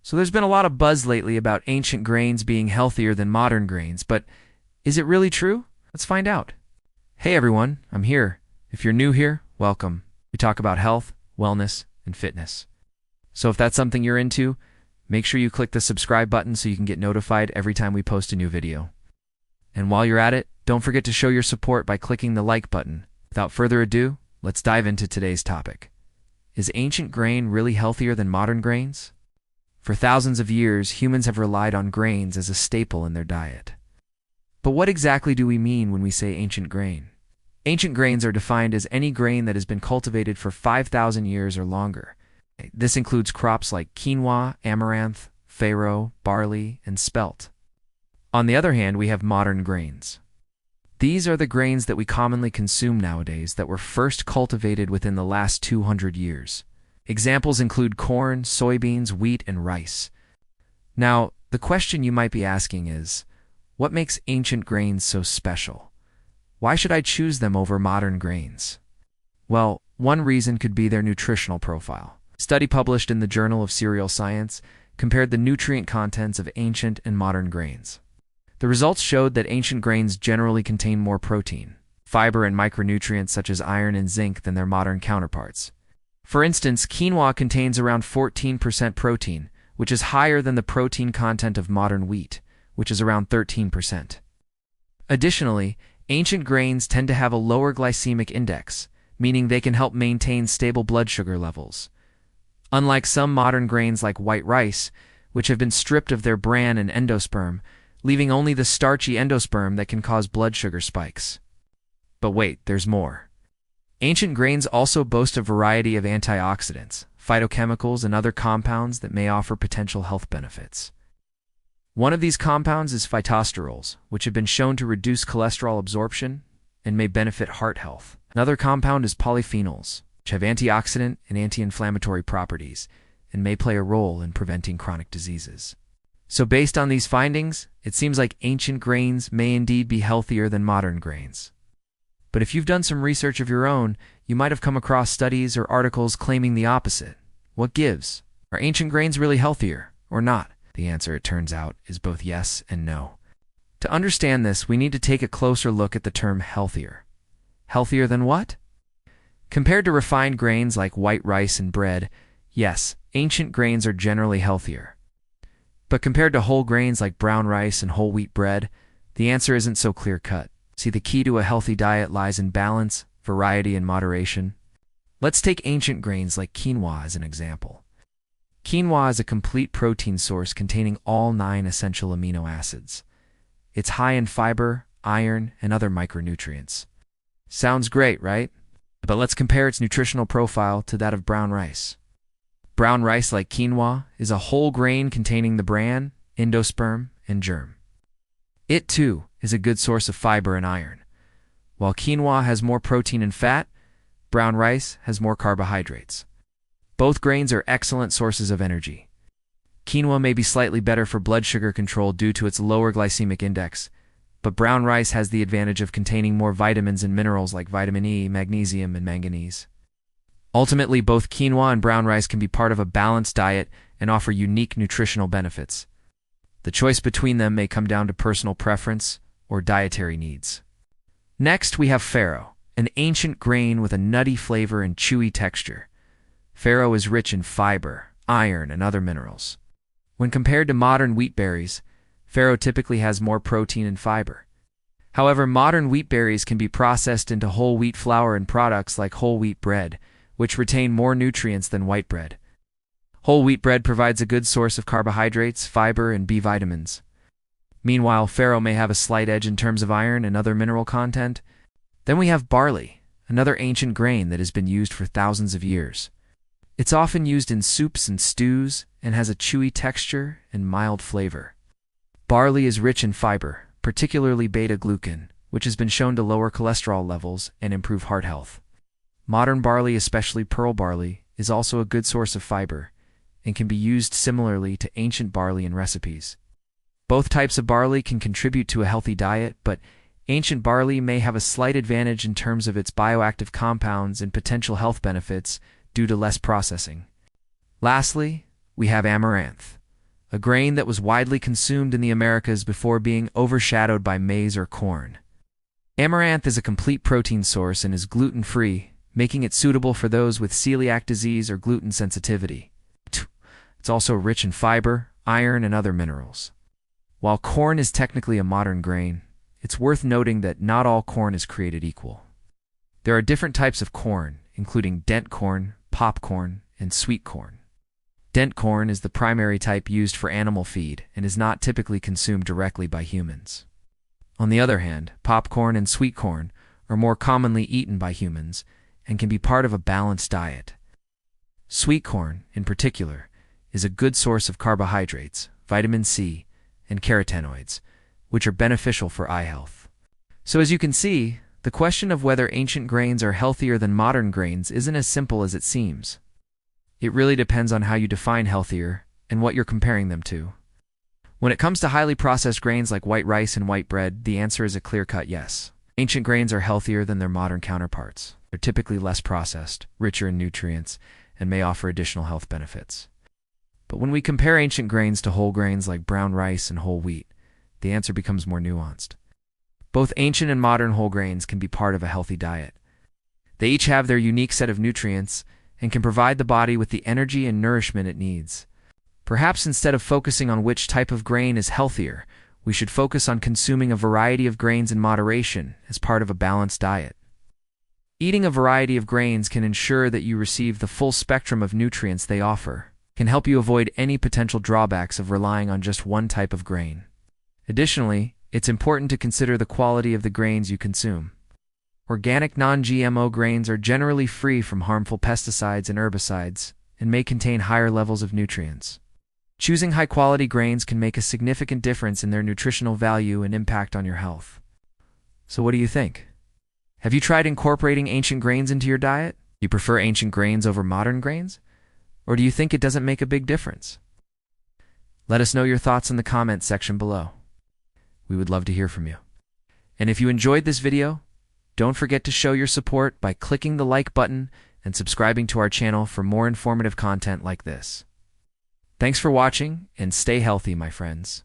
So there's been a lot of buzz lately about ancient grains being healthier than modern grains, but is it really true? Let's find out. Hey everyone, I'm here. If you're new here, welcome. We talk about health, wellness, and fitness. So if that's something you're into, make sure you click the subscribe button so you can get notified every time we post a new video. And while you're at it, don't forget to show your support by clicking the like button. Without further ado, let's dive into today's topic. Is ancient grain really healthier than modern grains? For thousands of years, humans have relied on grains as a staple in their diet. But what exactly do we mean when we say ancient grain? Ancient grains are defined as any grain that has been cultivated for 5,000 years or longer. This includes crops like quinoa, amaranth, Pharaoh, barley, and spelt. On the other hand, we have modern grains. These are the grains that we commonly consume nowadays that were first cultivated within the last 200 years. Examples include corn, soybeans, wheat, and rice. Now, the question you might be asking is, what makes ancient grains so special? Why should I choose them over modern grains? Well, one reason could be their nutritional profile. A study published in the Journal of Cereal Science compared the nutrient contents of ancient and modern grains. The results showed that ancient grains generally contain more protein, fiber, and micronutrients such as iron and zinc than their modern counterparts. For instance, quinoa contains around 14% protein, which is higher than the protein content of modern wheat, which is around 13%. Additionally, ancient grains tend to have a lower glycemic index, meaning they can help maintain stable blood sugar levels. Unlike some modern grains like white rice, which have been stripped of their bran and endosperm, leaving only the starchy endosperm that can cause blood sugar spikes. But wait, there's more. Ancient grains also boast a variety of antioxidants, phytochemicals, and other compounds that may offer potential health benefits. One of these compounds is phytosterols, which have been shown to reduce cholesterol absorption and may benefit heart health. Another compound is polyphenols, which have antioxidant and anti-inflammatory properties and may play a role in preventing chronic diseases. So based on these findings, it seems like ancient grains may indeed be healthier than modern grains. But if you've done some research of your own, you might have come across studies or articles claiming the opposite. What gives? Are ancient grains really healthier or not? The answer, it turns out, is both yes and no. To understand this, we need to take a closer look at the term healthier. Healthier than what? Compared to refined grains like white rice and bread, yes, ancient grains are generally healthier. But compared to whole grains like brown rice and whole wheat bread, the answer isn't so clear-cut. See, the key to a healthy diet lies in balance, variety, and moderation. Let's take ancient grains like quinoa as an example. Quinoa is a complete protein source containing all 9 essential amino acids. It's high in fiber, iron, and other micronutrients. Sounds great, right? But let's compare its nutritional profile to that of brown rice. Brown rice, like quinoa, is a whole grain containing the bran, endosperm, and germ. It, too, is a good source of fiber and iron. While quinoa has more protein and fat, brown rice has more carbohydrates. Both grains are excellent sources of energy. Quinoa may be slightly better for blood sugar control due to its lower glycemic index, but brown rice has the advantage of containing more vitamins and minerals like vitamin E, magnesium, and manganese. Ultimately, both quinoa and brown rice can be part of a balanced diet and offer unique nutritional benefits. The choice between them may come down to personal preference or dietary needs. Next, we have Pharaoh, an ancient grain with a nutty flavor and chewy texture. Pharaoh is rich in fiber, iron, and other minerals. When compared to modern wheat berries, Pharaoh typically has more protein and fiber. However, modern wheat berries can be processed into whole wheat flour and products like whole wheat bread, which retain more nutrients than white bread. Whole wheat bread provides a good source of carbohydrates, fiber, and B vitamins. Meanwhile, Pharaoh may have a slight edge in terms of iron and other mineral content. Then we have barley, another ancient grain that has been used for thousands of years. It's often used in soups and stews and has a chewy texture and mild flavor. Barley is rich in fiber, particularly beta-glucan, which has been shown to lower cholesterol levels and improve heart health. Modern barley, especially pearl barley, is also a good source of fiber and can be used similarly to ancient barley in recipes. Both types of barley can contribute to a healthy diet, but ancient barley may have a slight advantage in terms of its bioactive compounds and potential health benefits due to less processing. Lastly, we have amaranth, a grain that was widely consumed in the Americas before being overshadowed by maize or corn. Amaranth is a complete protein source and is gluten-free, making it suitable for those with celiac disease or gluten sensitivity. It's also rich in fiber, iron, and other minerals. While corn is technically a modern grain, it's worth noting that not all corn is created equal. There are different types of corn, including dent corn, popcorn, and sweet corn. Dent corn is the primary type used for animal feed and is not typically consumed directly by humans. On the other hand, popcorn and sweet corn are more commonly eaten by humans and can be part of a balanced diet. Sweet corn, in particular, is a good source of carbohydrates, vitamin C, and carotenoids, which are beneficial for eye health. So as you can see, the question of whether ancient grains are healthier than modern grains isn't as simple as it seems. It really depends on how you define healthier and what you're comparing them to. When it comes to highly processed grains like white rice and white bread, the answer is a clear-cut yes. Ancient grains are healthier than their modern counterparts. They're typically less processed, richer in nutrients, and may offer additional health benefits. But when we compare ancient grains to whole grains like brown rice and whole wheat, the answer becomes more nuanced. Both ancient and modern whole grains can be part of a healthy diet. They each have their unique set of nutrients and can provide the body with the energy and nourishment it needs. Perhaps instead of focusing on which type of grain is healthier, we should focus on consuming a variety of grains in moderation as part of a balanced diet. Eating a variety of grains can ensure that you receive the full spectrum of nutrients they offer, can help you avoid any potential drawbacks of relying on just one type of grain. Additionally, it's important to consider the quality of the grains you consume. Organic non-GMO grains are generally free from harmful pesticides and herbicides and may contain higher levels of nutrients. Choosing high-quality grains can make a significant difference in their nutritional value and impact on your health. So what do you think? Have you tried incorporating ancient grains into your diet? Do you prefer ancient grains over modern grains? Or do you think it doesn't make a big difference? Let us know your thoughts in the comments section below. We would love to hear from you. And if you enjoyed this video, don't forget to show your support by clicking the like button and subscribing to our channel for more informative content like this. Thanks for watching, and stay healthy, my friends.